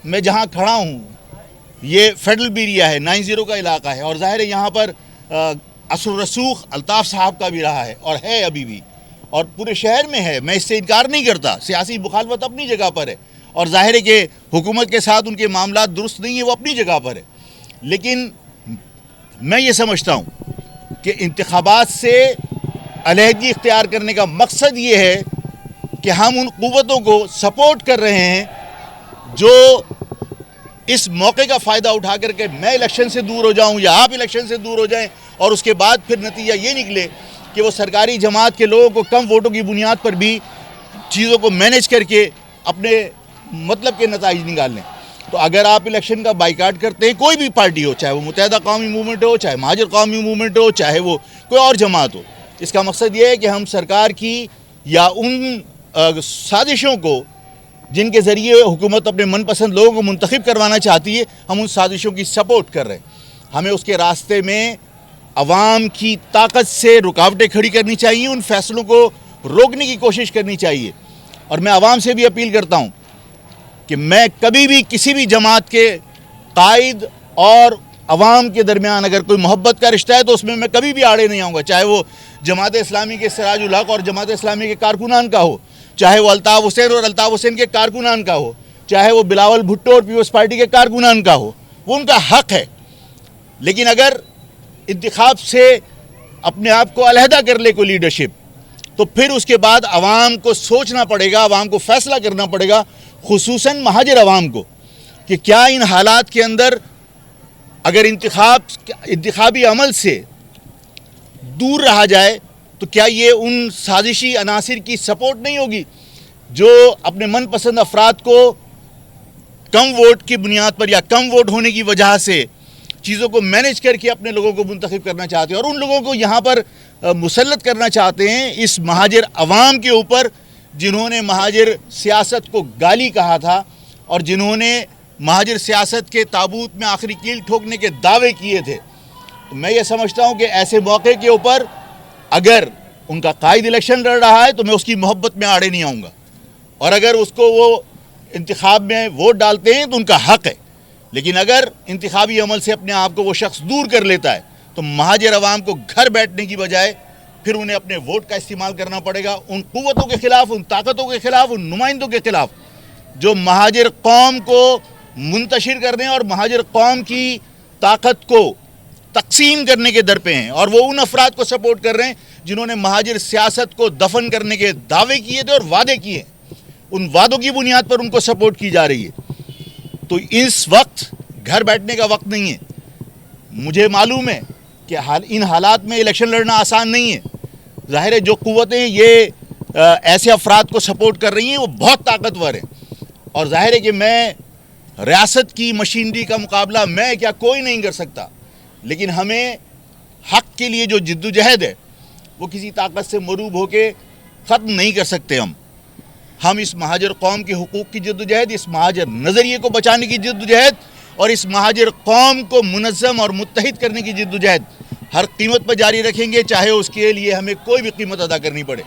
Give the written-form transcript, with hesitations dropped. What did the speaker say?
میں جہاں کھڑا ہوں یہ فیڈرل بیریا ہے 90 کا علاقہ ہے اور ظاہر ہے یہاں پر اثر رسوخ الطاف صاحب کا بھی رہا ہے اور ہے ابھی بھی اور پورے شہر میں ہے. میں اس سے انکار نہیں کرتا. سیاسی مخالفت اپنی جگہ پر ہے اور ظاہر ہے کہ حکومت کے ساتھ ان کے معاملات درست نہیں ہیں, وہ اپنی جگہ پر ہے. لیکن میں یہ سمجھتا ہوں کہ انتخابات سے علیحدگی اختیار کرنے کا مقصد یہ ہے کہ ہم ان قوتوں کو سپورٹ کر رہے ہیں جو اس موقع کا فائدہ اٹھا کر کے میں الیکشن سے دور ہو جاؤں یا آپ الیکشن سے دور ہو جائیں اور اس کے بعد پھر نتیجہ یہ نکلے کہ وہ سرکاری جماعت کے لوگوں کو کم ووٹوں کی بنیاد پر بھی چیزوں کو مینیج کر کے اپنے مطلب کے نتائج نکال لیں. تو اگر آپ الیکشن کا بائیکاٹ کرتے ہیں, کوئی بھی پارٹی ہو, چاہے وہ متحدہ قومی موومنٹ ہو, چاہے مہاجر قومی موومنٹ ہو, چاہے وہ کوئی اور جماعت ہو, اس کا مقصد یہ ہے کہ ہم سرکار کی یا ان سازشوں کو جن کے ذریعے حکومت اپنے من پسند لوگوں کو منتخب کروانا چاہتی ہے, ہم ان سازشوں کی سپورٹ کر رہے ہیں. ہمیں اس کے راستے میں عوام کی طاقت سے رکاوٹیں کھڑی کرنی چاہیے, ان فیصلوں کو روکنے کی کوشش کرنی چاہیے. اور میں عوام سے بھی اپیل کرتا ہوں کہ میں کبھی بھی کسی بھی جماعت کے قائد اور عوام کے درمیان اگر کوئی محبت کا رشتہ ہے تو اس میں میں کبھی بھی آڑے نہیں آؤں گا, چاہے وہ جماعت اسلامی کے سراج الحق اور جماعت اسلامی کے کارکنان کا ہو, چاہے وہ الطاف حسین اور الطاف حسین کے کارکنان کا ہو, چاہے وہ بلاول بھٹو اور پیپلز پارٹی کے کارکنان کا ہو. وہ ان کا حق ہے. لیکن اگر انتخاب سے اپنے آپ کو علیحدہ کر لے کوئی لیڈرشپ تو پھر اس کے بعد عوام کو سوچنا پڑے گا, عوام کو فیصلہ کرنا پڑے گا, خصوصاً مہاجر عوام کو, کہ کیا ان حالات کے اندر اگر انتخابی عمل سے دور رہا جائے تو کیا یہ ان سازشی عناصر کی سپورٹ نہیں ہوگی جو اپنے من پسند افراد کو کم ووٹ کی بنیاد پر یا کم ووٹ ہونے کی وجہ سے چیزوں کو مینیج کر کے اپنے لوگوں کو منتخب کرنا چاہتے ہیں اور ان لوگوں کو یہاں پر مسلط کرنا چاہتے ہیں اس مہاجر عوام کے اوپر جنہوں نے مہاجر سیاست کو گالی کہا تھا اور جنہوں نے مہاجر سیاست کے تابوت میں آخری کیل ٹھوکنے کے دعوے کیے تھے. تو میں یہ سمجھتا ہوں کہ ایسے موقع کے اوپر اگر ان کا قائد الیکشن لڑ رہا ہے تو میں اس کی محبت میں آڑے نہیں آؤں گا, اور اگر اس کو وہ انتخاب میں ووٹ ڈالتے ہیں تو ان کا حق ہے. لیکن اگر انتخابی عمل سے اپنے آپ کو وہ شخص دور کر لیتا ہے تو مہاجر عوام کو گھر بیٹھنے کی بجائے پھر انہیں اپنے ووٹ کا استعمال کرنا پڑے گا ان قوتوں کے خلاف, ان طاقتوں کے خلاف, ان نمائندوں کے خلاف جو مہاجر قوم کو منتشر کرنے اور مہاجر قوم کی طاقت کو تقسیم کرنے کے در پہ ہیں, اور وہ ان افراد کو سپورٹ کر رہے ہیں جنہوں نے مہاجر سیاست کو دفن کرنے کے دعوے کیے تھے اور وعدے کیے. ان وعدوں کی بنیاد پر ان کو سپورٹ کی جا رہی ہے. تو اس وقت گھر بیٹھنے کا وقت نہیں ہے. مجھے معلوم ہے کہ ان حالات میں الیکشن لڑنا آسان نہیں ہے. ظاہر ہے جو قوتیں یہ ایسے افراد کو سپورٹ کر رہی ہیں وہ بہت طاقتور ہیں, اور ظاہر ہے کہ میں ریاست کی مشینری کا مقابلہ میں کیا کوئی نہیں کر سکتا, لیکن ہمیں حق کے لیے جو جدوجہد ہے وہ کسی طاقت سے مروب ہو کے ختم نہیں کر سکتے. ہم اس مہاجر قوم کے حقوق کی جدوجہد, اس مہاجر نظریے کو بچانے کی جدوجہد اور اس مہاجر قوم کو منظم اور متحد کرنے کی جدوجہد ہر قیمت پر جاری رکھیں گے, چاہے اس کے لیے ہمیں کوئی بھی قیمت ادا کرنی پڑے.